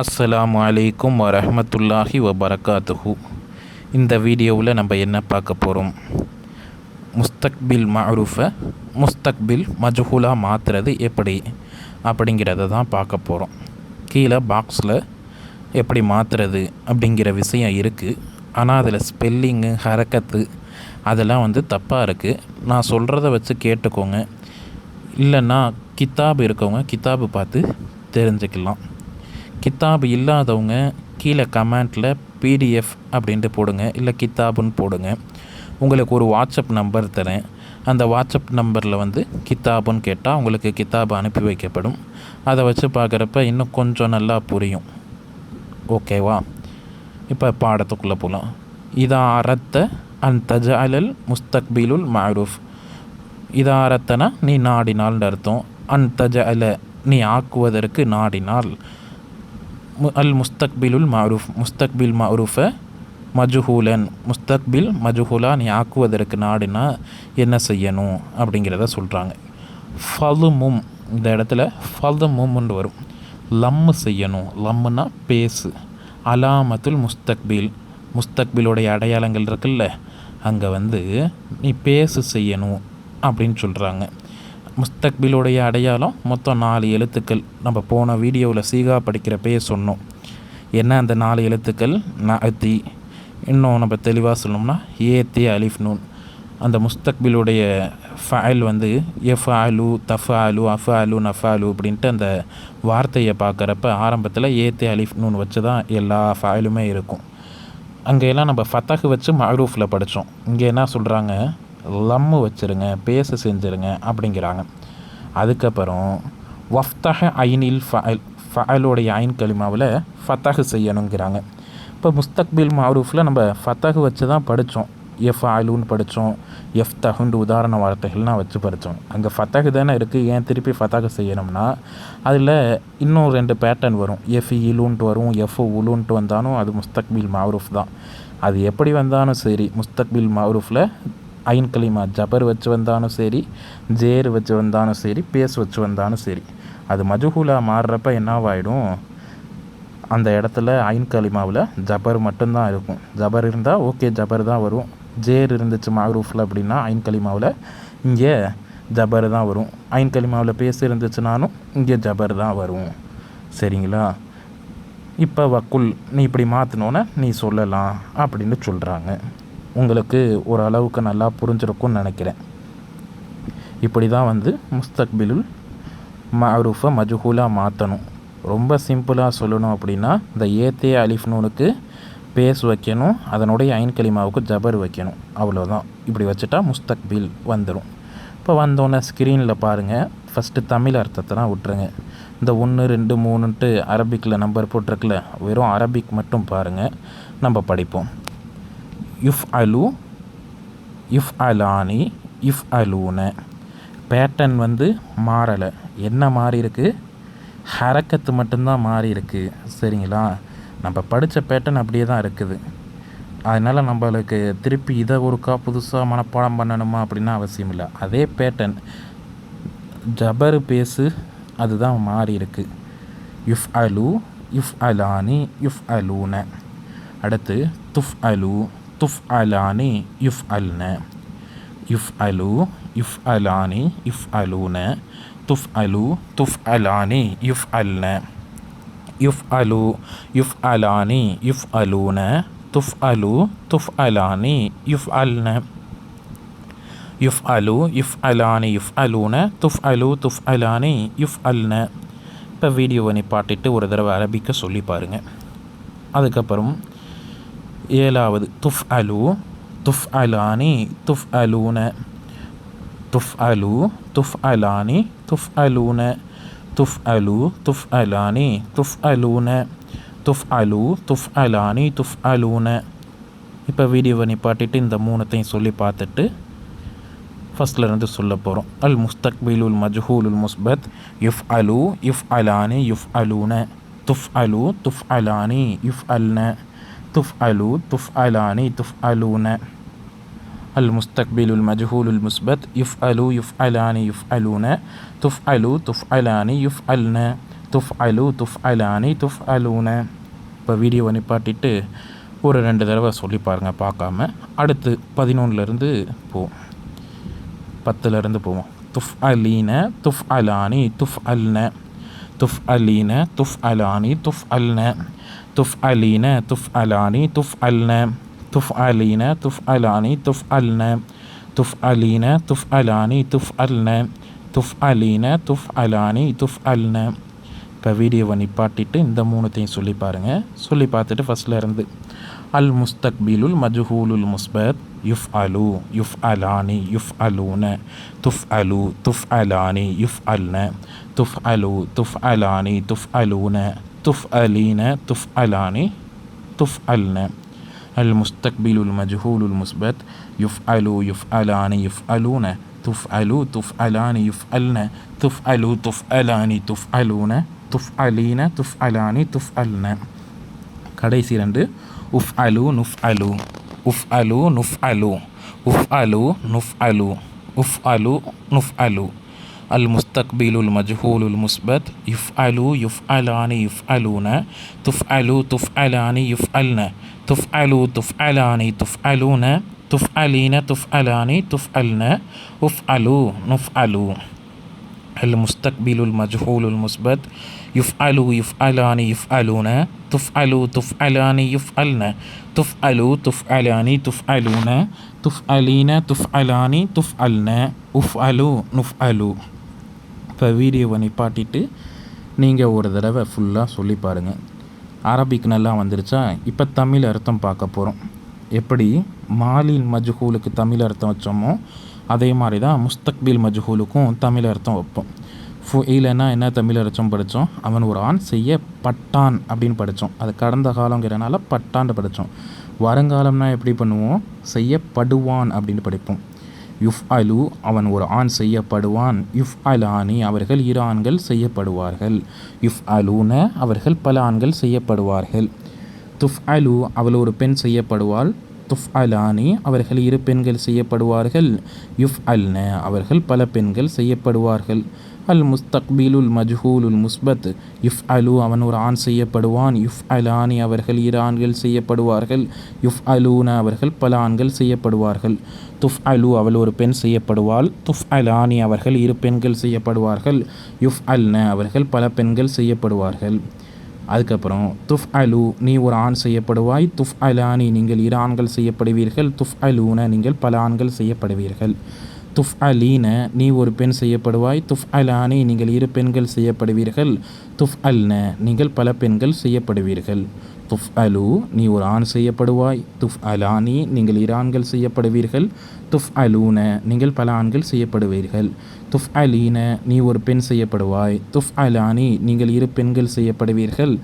அஸ்ஸலாமு அலைக்கும் வரஹ்மத்துல்லாஹி வபரகாத்துஹு. இந்த வீடியோவில் நம்ம என்ன பார்க்க போகிறோம், முஸ்தக்பில் மஅரூஃபை முஸ்தக்பில் மஜ்ஹூலாக மாற்றுறது எப்படி அப்படிங்கிறத தான் பார்க்க போகிறோம். கீழே பாக்ஸில் எப்படி மாற்றுறது அப்படிங்கிற விஷயம் இருக்குது. ஆனால் அதில் ஸ்பெல்லிங்கு ஹரக்கத்து அதெல்லாம் தப்பாக இருக்குது. நான் சொல்கிறத வச்சு கேட்டுக்கோங்க. இல்லைன்னா கித்தாபு இருக்கவங்க கித்தாபு பார்த்து தெரிஞ்சுக்கலாம். கித்தாபு இல்லாதவங்க கீழே கமெண்ட்டில் பிடிஎஃப் அப்படின்ட்டு போடுங்க, இல்லை கித்தாபுன்னு போடுங்க. உங்களுக்கு ஒரு வாட்ஸ்அப் நம்பர் தரேன். அந்த வாட்ஸ்அப் நம்பரில் கித்தாபுன்னு கேட்டால் உங்களுக்கு கித்தாபு அனுப்பி வைக்கப்படும். அதை வச்சு பார்க்குறப்ப இன்னும் கொஞ்சம் நல்லா புரியும். ஓகேவா? இப்போ பாடத்துக்குள்ளே போகலாம். இதா அரத்த அன் தஜஅலல் முஸ்தக்பிலுல் மஅரூஃப். இதா அரத்தனா நீ நாடினால்னு அர்த்தம். அன் தஜஅல நீ ஆக்குவதற்கு நாடினால். அல் முஸ்தக்பிலுல் மஅரூஃப் முஸ்தக்பில் மஅரூஃபை மஜ்ஹூலன் முஸ்தக்பில் மஜ்ஹூலா நீ ஆக்குவதற்கு நாடினா என்ன செய்யணும் அப்படிங்கிறத சொல்கிறாங்க. ஃபலுமும் இந்த இடத்துல ஃபலுமும்னு வரும். லம்மு செய்யணும். லம்முன்னா பேசு. அலாமத்துல் முஸ்தக்பில் முஸ்தக்பிலுடைய அடையாளங்கள் இருக்குல்ல, அங்கே நீ பேசு செய்யணும் அப்படின்னு சொல்கிறாங்க. முஸ்தக்பிலுடைய அடையாளம் மொத்தம் 4 எழுத்துக்கள். நம்ம போன வீடியோவில் சீகா படிக்கிறப்பே சொன்னோம். என்ன அந்த 4 எழுத்துக்கள்? நஅதி. இன்னும் நம்ம தெளிவாக சொல்லணும்னா ஏத்தி அலிஃப் நூன். அந்த முஸ்தக்பிலுடைய ஃபஅல் எஃப்அலு தஃப்அலு அஃப்அலு நஃப்அலு அப்படின்ட்டு அந்த வார்த்தையை பார்க்குறப்ப ஆரம்பத்தில் ஏத்தி அலிஃப் நூன் வச்சு தான் எல்லா ஃபஅலுமே இருக்கும். அங்கெல்லாம் நம்ம ஃபத்தஹ் வச்சு மஅரூஃபில் படித்தோம். இங்கே என்ன சொல்கிறாங்க, லம்மு வச்சுருங்க, பேச செஞ்சுருங்க அப்படிங்கிறாங்க. அதுக்கப்புறம் வஃப்தஹ ஐனில் ஃபஅல் ஃபஅலுடைய ஐன் கலிமாவில் ஃபத்தஹ் செய்யணுங்கிறாங்க. இப்போ முஸ்தக்பில் மஅரூஃபில் நம்ம ஃபத்தஹ் வச்சு தான் படித்தோம். எஃப்அலுன்னு படித்தோம், எஃப்தஹுண்டு உதாரண வார்த்தைகள்லாம் வச்சு படித்தோம். அங்கே ஃபத்தஹ் தானே இருக்குது, ஏன் திருப்பி ஃபத்தஹ் செய்யணும்னா அதில் இன்னும் 2 பேட்டர்ன் வரும். எஃப்இலுன்ட்டு வரும், எஃப்உலுன்ட்டு வந்தாலும் அது முஸ்தக்பில் மஅரூஃப் தான். அது எப்படி வந்தாலும் சரி, முஸ்தக்பில் மஅரூஃபில் ஐன் கலிமா ஜபர் வச்சு வந்தாலும் சரி, ஜேர் வச்சு வந்தாலும் சரி, பேஸ் வச்சு வந்தாலும் சரி, அது மஜ்ஹூலாக மாறுறப்ப என்னவாயிடும், அந்த இடத்துல ஐன் கலிமாவில் ஜபர் மட்டும்தான் இருக்கும். ஜபர் இருந்தால் ஓகே, ஜபர் தான் வரும். ஜேர் இருந்துச்சு மஅரூஃபில் அப்படின்னா ஐன் கலிமாவில் இங்கே ஜபர் தான் வரும். ஐன் கலிமாவில் பேச இருந்துச்சுனாலும் இங்கே ஜபர் தான் வரும். சரிங்களா? இப்போ வக்குல் நீ இப்படி மாற்றினோன்னே நீ சொல்லலாம் அப்படின்னு சொல்கிறாங்க. உங்களுக்கு ஓரளவுக்கு நல்லா புரிஞ்சிருக்கும்னு நினைக்கிறேன். இப்படி தான் முஸ்தக்பிலுல் மஅரூஃபை மஜ்ஹூலாக மாற்றணும். ரொம்ப சிம்பிளாக சொல்லணும் அப்படின்னா இந்த ஏத்தே அலிஃப் நூனுக்கு பேஸ் வைக்கணும், அதனுடைய ஐன் கலிமாவுக்கு ஜபர் வைக்கணும், அவ்வளோதான். இப்படி வச்சுட்டா முஸ்தக்பில் வந்துடும். இப்போ வந்தோன்னே ஸ்க்ரீனில் பாருங்கள். ஃபஸ்ட்டு தமிழ் அர்த்தத்தை தான் விட்டுருங்க. இந்த 1 2 3ன்ட்டு அரபிக்கில் நம்பர் போட்டிருக்குல்ல, வெறும் அரபிக் மட்டும் பாருங்கள், நம்ம படிப்போம். யுஃப்அலு யுஃப்அலானி யுஃப்அலூன. பேட்டர்ன் மாறலை. என்ன மாறி இருக்குது? ஹரக்கத்து மட்டும்தான் மாறி இருக்குது. சரிங்களா? நம்ம படித்த பேட்டர்ன் அப்படியே தான் இருக்குது. அதனால் நம்மளுக்கு திருப்பி இதை ஒருக்கா புதுசாக மனப்பாடம் பண்ணணுமா அப்படின்னா அவசியம் இல்லை. அதே பேட்டர்ன் ஜபரு பேசு அதுதான் மாறி இருக்குது. யுஃப்அலு யுஃப்அலானி யுஃப்அலூன. அடுத்து துஃப்அலு துஃப்அலானி யுஃப்அல்ன. யுஃப்அலு யுஃப்அலானி யுஃப்அலூன. துஃப்அலு துஃப்அலானி யுஃப்அல்ன. யுஃப்அலு யுஃப்அலானி யுஃப்அலூன. துஃப்அலு துஃப்அலானி யுஃப்அல்ன. யுஃப்அலு யுஃப்அலானி யுஃப்அலூன. துஃப்அலு துஃப்அலானி யுஃப்அல்ன. இப்போ வீடியோவை நிப்பாட்டிட்டு ஒரு தடவை அரபிக்க சொல்லி பாருங்கள். அதுக்கப்புறம் 7வது துஃப்அலு துஃப்அலானி துஃப்அலூன. துஃப்அலு துஃப்அலானி துஃப்அலூன. துஃப்அலு துஃப்அலானி துஃப்அலூன. துஃப்அலு துஃப்அலானி துஃப்அலூன. இப்போ வீடியோவை நிப்பாட்டிட்டு இந்த 3த்தையும் சொல்லி பார்த்துட்டு ஃபஸ்ட்லேருந்து சொல்ல போகிறோம். அல் முஸ்தக்பிலுல் மஜ்ஹூலுல் முஸ்பத் யுஃப்அலு யுஃப்அலானி யுஃப்அலூன. துஃப்அலு துஃப்அலானி யுஃப்அல்ன. துஃப்அலு துஃப்அலானி துஃப்அலூன. அல் முஸ்தக்பிலுல் மஜ்ஹூலுல் முஸ்பத் யுஃப்அலு யுஃப்அலானி யுஃப்அலூன. துஃப்அலு துஃப்அலானி யுஃப்அல்ன. துஃப்அலு துஃப்அலானி துஃப்அலூன. இப்போ வீடியோவை நிப்பாட்டிட்டு ஒரு 2 தடவை சொல்லி பாருங்கள் பார்க்காம. அடுத்து 11லேருந்து போவோம், 10லேருந்து போவோம். துஃப்அலீன துஃப்அலானி துஃப்அல்ன, துஃப்அலீன துஃப்அலானி துஃப்அல்ன, துஃப்அலீன துஃப்அலானி துஃப்அல்ன, துஃப்அலீன துஃப்அலானி துஃப்அல்ன, துஃப்அலீன துஃப்அலானி துஃப்அல்ன, துஃப்அலீன துஃப்அலானி துஃப்அல்ன. இப்போ வீடியோவை நிப்பாட்டிட்டு இந்த 3த்தையும் சொல்லி பாருங்கள். சொல்லி பார்த்துட்டு ஃபஸ்ட்லேருந்து. அல் முஸ்தக்பிலுல் மஜ்ஹூலுல் முஸ்பத் யுஃப்அலு யுஃப்அலானி யுஃப்அலூன, துஃப்அலு துஃப்அலானி யுஃப்அல்ன, துஃப்அலு துஃப்அலானி துஃப்அலூன, துஃப்அலீன துஃப்அலானி துஃப்அல்ன. அல் முஸ்தக்பிலுல் மஜ்ஹூலுல் முஸ்பத் யுஃப்அலு யுஃப்அலானி யுஃப்அலூன, துஃப்அலு துஃப்அலானி யுஃப்அல்ன, துஃப்அலு துஃப்அலானி துஃப்அலூன, துஃப்அலீன துஃப்அலானி துஃப்அல்ன. கடைசி 2 உஃப்அலு நுஃப்அலு, உஃப்அலு நுஃப்அலு, உஃப்அலு நுஃப்அலு, உஃப்அலு நுஃப்அலு. அல் முஸ்தக்பிலுல் மஜ்ஹூலுல் முஸ்பத் யுஃப்அலு யுஃப்அலானி யுஃப்அலூன, துஃப்அலு துஃப்அலானி யுஃப்அல்ன, துஃப்அலு துஃப்அலானி துஃப்அலூன, துஃப்அலீன துஃப்அலானி துஃப்அல்ன, உஃப்அலு நுஃப்அலு. அல் முஸ்தக்பிலுல் மஜ்ஹூலுல் முஸ்பத் யுஃப்அலு யுஃப்அலானி யுஃப்அலூன, துஃப்அலு துஃப்அலானி யுஃப்அல்ன, துஃப்அலு துஃப்அலானி துஃப்அலூன, துஃப்அலீன துஃப்அலானி துஃப்அல்ன, உஃப்அலு நுஃப்அலு. இப்போ வீடியோவை நிப்பாட்டிட்டு நீங்கள் ஒரு தடவை ஃபுல்லாக சொல்லி பாருங்கள். அரபிக் நல்லா வந்துருச்சா? இப்போ தமிழ் அர்த்தம் பார்க்க போகிறோம். எப்படி மாலில் மஜ்ஹூலுக்கு தமிழ் அர்த்தம் வச்சோமோ அதே மாதிரி தான் முஸ்தக்பில் மஜ்ஹூலுக்கும் தமிழ் அர்த்தம் வைப்போம். ஃபுஇலனா என்ன தமிழ் அர்த்தம் படித்தோம்? அவன் ஒரு ஆண் செய்யப்பட்டான் அப்படின்னு படித்தோம். அது கடந்த காலங்கிறனால பட்டான்னு படித்தோம். வருங்காலம்னா எப்படி பண்ணுவோம்? செய்யப்படுவான் அப்படின்னு படிப்போம். யுஃப்அலு அவன் ஒரு ஆண் செய்யப்படுவான், யுஃப்அலானி அவர்கள் 2 ஆண்கள் செய்யப்படுவார்கள், யுஃப்அலூன அவர்கள் பல ஆண்கள் செய்யப்படுவார்கள், துஃப்அலு அவள் ஒரு பெண் செய்யப்படுவாள், துஃப்அலானி அவர்கள் 2 பெண்கள் செய்யப்படுவார்கள், யுஃப்அல்ன அவர்கள் பல பெண்கள் செய்யப்படுவார்கள். அல் முஸ்தக்பிலுல் மஜ்ஹூலுல் முஸ்பத் யுஃப்அலு அவன் ஒரு ஆண் செய்யப்படுவான், யுஃப்அலானி அவர்கள் 2 ஆண்கள் செய்யப்படுவார்கள், யுஃப்அலூன அவர்கள் பல ஆண்கள் செய்யப்படுவார்கள், துஃப்அலு அவள் ஒரு பெண் செய்யப்படுவாள், துஃப்அலானி அவர்கள் 2 பெண்கள் செய்யப்படுவார்கள், யுஃப்அல்ன அவர்கள் பல பெண்கள் செய்யப்படுவார்கள். அதுக்கப்புறம் துஃப்அலு நீ ஒரு ஆண் செய்யப்படுவாய், துஃப்அலானி நீங்கள் 2 ஆண்கள் செய்யப்படுவீர்கள், துஃப்அலூன நீங்கள் பல ஆண்கள் செய்யப்படுவீர்கள், துஃப்அலீன நீ ஒரு பெண் செய்யப்படுவாய், துஃப்அலானி நீங்கள் 2 பெண்கள் செய்யப்படுவீர்கள், துஃப்அல்ன நீங்கள் பல பெண்கள் செய்யப்படுவீர்கள். துஃப்அலு நீ ஒரு ஆண் செய்யப்படுவாய், துஃப்அலானி நீங்கள் 2 ஆண்கள் செய்யப்படுவீர்கள், துஃப்அலூன நீங்கள் பல ஆண்கள் செய்யப்படுவீர்கள், துஃப்அலீன நீ ஒரு பெண் செய்யப்படுவாய், துஃப்அலானி நீங்கள் 2 பெண்கள் செய்யப்படுவீர்கள்,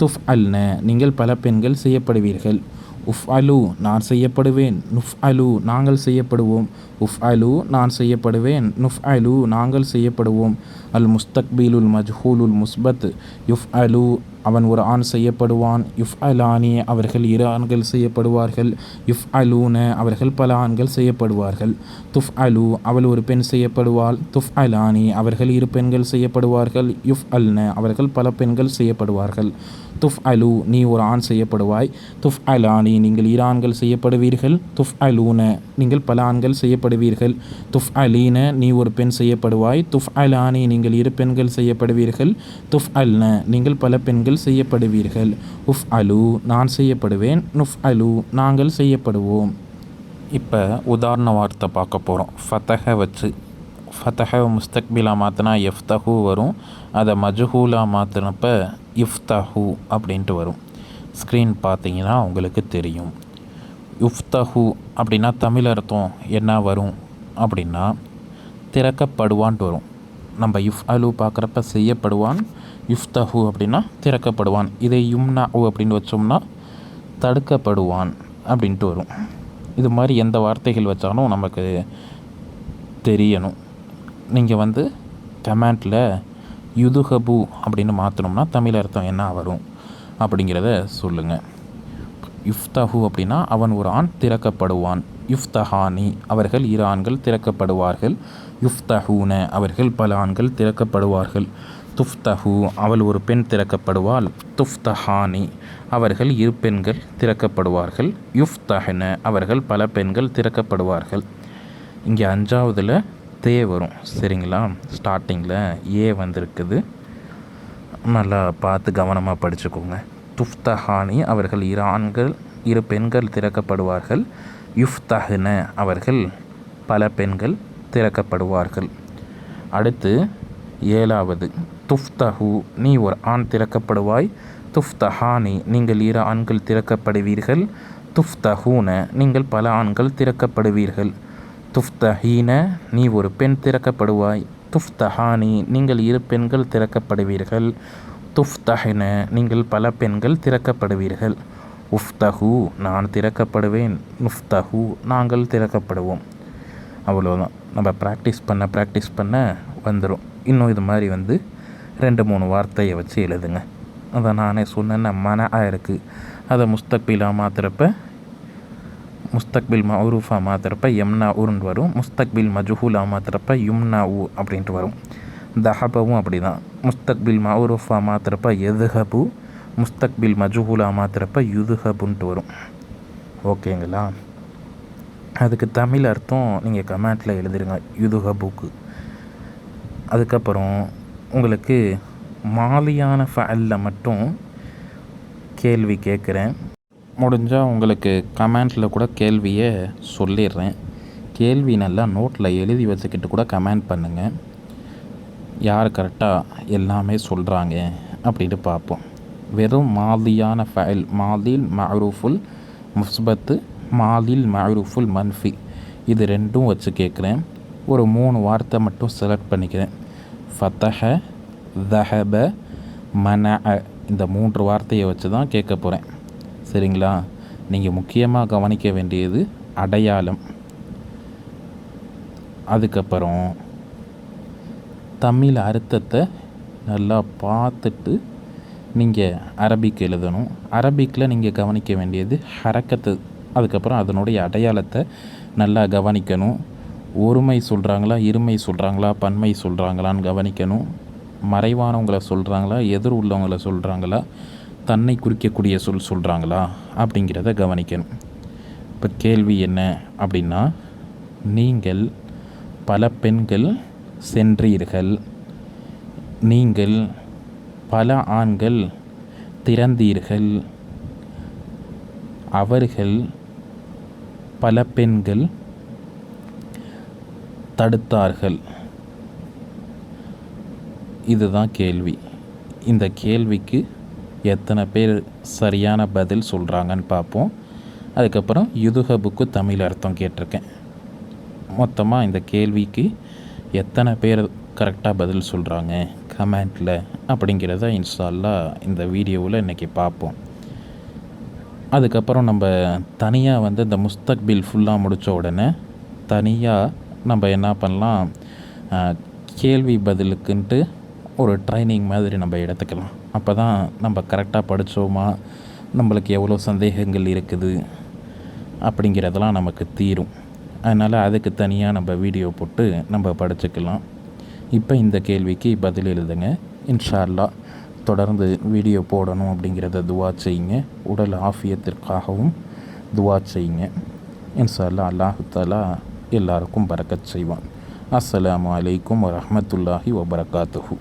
துஃப்அல்ன நீங்கள் பல பெண்கள் செய்யப்படுவீர்கள். உஃப்அலு நான் செய்யப்படுவேன், நுஃப்அலு நாங்கள் செய்யப்படுவோம், உஃப்அலு நான் செய்யப்படுவேன், நுஃப்அலு நாங்கள் செய்யப்படுவோம். அல் முஸ்தக்பிலுல் மஜ்ஹூலுல் முஸ்பத் யுஃப்அலு அவன் ஒரு ஆண் செய்யப்படுவான், யுஃப்அலானி அவர்கள் 2 ஆண்கள் செய்யப்படுவார்கள், யுஃப்அலூன அவர்கள் பல ஆண்கள் செய்யப்படுவார்கள், துஃப்அலு அவள் ஒரு பெண் செய்யப்படுவாள், துஃப்அலானி அவர்கள் 2 பெண்கள் செய்யப்படுவார்கள், யுஃப்அல்ன அவர்கள் பல பெண்கள் செய்யப்படுவார்கள். துஃப்அலு நீ ஒரு ஆண் செய்யப்படுவாய், துஃப்அலானி நீங்கள் 2 ஆண்கள் செய்யப்படுவீர்கள், துஃப்அலூன நீங்கள் பல ஆண்கள் செய்யப்படுவீர்கள், துஃப்அலீன நீ ஒரு பெண் செய்யப்படுவாய், துஃப்அலானி நீங்கள் 2 பெண்கள் செய்யப்படுவீர்கள், துஃப்அல்ன நீங்கள் பல பெண்கள் செய்யப்படுவீர்கள். உஃப்அலு நான் செய்யப்படுவேன், நுஃப்அலு நாங்கள் செய்யப்படுவோம். இப்போ உதாரண வார்த்தை பார்க்க போகிறோம். ஃபதஹ வச்சு ஃபதஹ முஸ்தக்பிலாக மாற்றினா எஃப்தஹு வரும், அதை மஜ்ஹூலாக மாற்றினப்ப இஃப்தஹு அப்படின்ட்டு வரும். ஸ்க்ரீன் பார்த்தீங்கன்னா உங்களுக்கு தெரியும். யுஃப்தஹு அப்படின்னா தமிழ் அர்த்தம் என்ன வரும் அப்படின்னா திறக்கப்படுவான்ட்டு வரும். நம்ம யுஃப்அலு பார்க்குறப்ப செய்யப்படுவான், யுஃப்தஹு அப்படின்னா திறக்கப்படுவான். இதை யும்னஉ அப்படின்னு வச்சோம்னா தடுக்கப்படுவான் அப்படின்ட்டு வரும். இது மாதிரி எந்த வார்த்தைகள் வச்சாலும் நமக்கு தெரியணும். நீங்கள் கமெண்ட்டில் யுதுஹபு அப்படின்னு மாற்றணும்னா தமிழ் அர்த்தம் என்ன வரும் அப்படிங்கிறத சொல்லுங்கள். யுஃப்தஹு அப்படின்னா அவன் ஒரு ஆண் திறக்கப்படுவான், யுஃப்தஹானி அவர்கள் 2 ஆண்கள் திறக்கப்படுவார்கள், யுஃப்தஹூன அவர்கள் பல ஆண்கள் திறக்கப்படுவார்கள், துஃப்தஹு அவள் ஒரு பெண் திறக்கப்படுவாள். துஃப்தஹானி அவர்கள் இரு பெண்கள் திறக்கப்படுவார்கள். யுஃப்தஹ்ன அவர்கள் பல பெண்கள் திறக்கப்படுவார்கள். இங்கே 5வதுல தே வரும். சரிங்களா, ஸ்டார்டிங்கில் ஏ வந்திருக்குது. நல்லா பார்த்து கவனமாக படிச்சுக்கோங்க. துஃப்தஹானி அவர்கள் இரு பெண்கள் திறக்கப்படுவார்கள். யுஃப்தஹ்ன அவர்கள் பல பெண்கள் திறக்கப்படுவார்கள். அடுத்து 7வது துஃப்தஹு நீ ஒரு ஆண் திறக்கப்படுவாய். துஃப்தஹானி நீங்கள் இரு ஆண்கள் திறக்கப்படுவீர்கள். துஃப்தஹூன நீங்கள் பல ஆண்கள் திறக்கப்படுவீர்கள். துஃப்தஹீன நீ ஒரு பெண் திறக்கப்படுவாய். துஃப்தஹானி நீங்கள் இரு பெண்கள் திறக்கப்படுவீர்கள். துஃப்தஹ்ன நீங்கள் பல பெண்கள் திறக்கப்படுவீர்கள். உஃப்தஹு நான் திறக்கப்படுவேன். நுஃப்தஹு நாங்கள் திறக்கப்படுவோம். அவ்வளோதான். நம்ம ப்ராக்டிஸ் பண்ண வந்துடும். இன்னும் இது மாதிரி 2-3 வார்த்தையை வச்சு எழுதுங்க. அதை நானே சொன்னேன்னா இருக்குது. அதை முஸ்தக்பிலாக மாற்றுறப்ப முஸ்தக்பில் மஅரூஃபாக மாற்றுறப்ப யம்னா ஊர்ன்னு வரும். முஸ்தக்பில் மஜ்ஹூலாக மாற்றுறப்ப யும்னா ஊ அப்படின்ட்டு வரும். தஹபவும் அப்படி தான். முஸ்தக்பில் மஅரூஃபாக மாற்றுறப்ப எதுஹபு, முஸ்தக்பில் மஜ்ஹூலாக மாற்றுறப்ப யுதுஹபுன்ட்டு வரும். ஓகேங்களா? அதுக்கு தமிழ் அர்த்தம் நீங்கள் கமெண்ட்டில் எழுதிருங்க, யுதுஹபுக்கு. அதுக்கப்புறம் உங்களுக்கு மாலியான ஃபஅல்ல மட்டும் கேள்வி கேட்குறேன். முடிஞ்சால் உங்களுக்கு கமெண்ட்டில் கூட கேள்வியை சொல்லிடுறேன். கேள்வி நல்லா நோட்டில் எழுதி வச்சுக்கிட்டு கூட கமெண்ட் பண்ணுங்கள். யார் கரெக்டாக எல்லாமே சொல்கிறாங்க அப்படின்ட்டு பார்ப்போம். வெறும் மாலியான ஃபஅல், மாதில் மஅரூஃபுல் முஸ்பத்து, மாதில் மஅரூஃபுல் மன்ஃபி, இது 2ம் வச்சு கேட்குறேன். ஒரு 3 வார்த்தை மட்டும் செலக்ட் பண்ணிக்கிறேன். ஃபதஹ, தஹப, மனஅ இந்த 3 வார்த்தையை வச்சு தான் கேட்க போகிறேன். சரிங்களா? நீங்கள் முக்கியமாக கவனிக்க வேண்டியது அடையாளம். அதுக்கப்புறம் தமிழ் அர்த்தத்தை நல்லா பார்த்துட்டு நீங்கள் அரபிக் எழுதணும். அரபிக்கில் நீங்கள் கவனிக்க வேண்டியது ஹரக்கத்து. அதுக்கப்புறம் அதனுடைய அடையாளத்தை நல்லா கவனிக்கணும். ஒருமை சொல்கிறாங்களா, இருமை சொல்கிறாங்களா, பன்மை சொல்கிறாங்களான்னு கவனிக்கணும். மறைவானவங்களை சொல்கிறாங்களா, எதிர் உள்ளவங்களை சொல்கிறாங்களா, தன்னை குறிக்கக்கூடிய சொல்கிறாங்களா அப்படிங்கிறத கவனிக்கணும். இப்போ கேள்வி என்ன அப்படின்னா, நீங்கள் பல பெண்கள் சென்றீர்கள். நீங்கள் பல ஆண்கள் திறந்தீர்கள். அவர்கள் பல பெண்கள் தடுத்தார்கள். இதுதான் கேள்வி. இந்த கேள்விக்கு எத்தனை பேர் சரியான பதில் சொல்கிறாங்கன்னு பார்ப்போம். அதுக்கப்புறம் யுதுஹபுக்கு தமிழ் அர்த்தம் கேட்டிருக்கேன். மொத்தமாக இந்த கேள்விக்கு எத்தனை பேர் கரெக்டாக பதில் சொல்கிறாங்க கமெண்ட்டில் அப்படிங்கிறத இன்ஷா அல்லாஹ் இந்த வீடியோவில் இன்றைக்கி பார்ப்போம். அதுக்கப்புறம் நம்ம தனியாக இந்த முஸ்தக்பில் ஃபுல்லாக முடித்த உடனே தனியாக நம்ம என்ன பண்ணலாம், கேள்வி பதிலுக்குன்ட்டு ஒரு ட்ரைனிங் மாதிரி நம்ம எடுத்துக்கலாம். அப்போ தான் நம்ம கரெக்டாக படித்தோமா, நம்மளுக்கு எவ்வளோ சந்தேகங்கள் இருக்குது அப்படிங்கிறதெல்லாம் நமக்கு தீரும். அதனால் அதுக்கு தனியாக நம்ம வீடியோ போட்டு நம்ம படிச்சுக்கலாம். இப்போ இந்த கேள்விக்கு பதில் எழுதுங்க. இன்ஷா அல்லாஹ் தொடர்ந்து வீடியோ போடணும் அப்படிங்கிறத துவா செய்யுங்க. உடல் ஆஃபியத்திற்காகவும் துவா செய்யுங்க. இன்ஷா அல்லாஹ் அல்லாஹு தஆலா எல்லாருக்கும் பரக்கத் செய்வான். அஸ்ஸலாமு அலைக்கும் வரஹ்மத்துல்லாஹி வபரகாத்துஹு.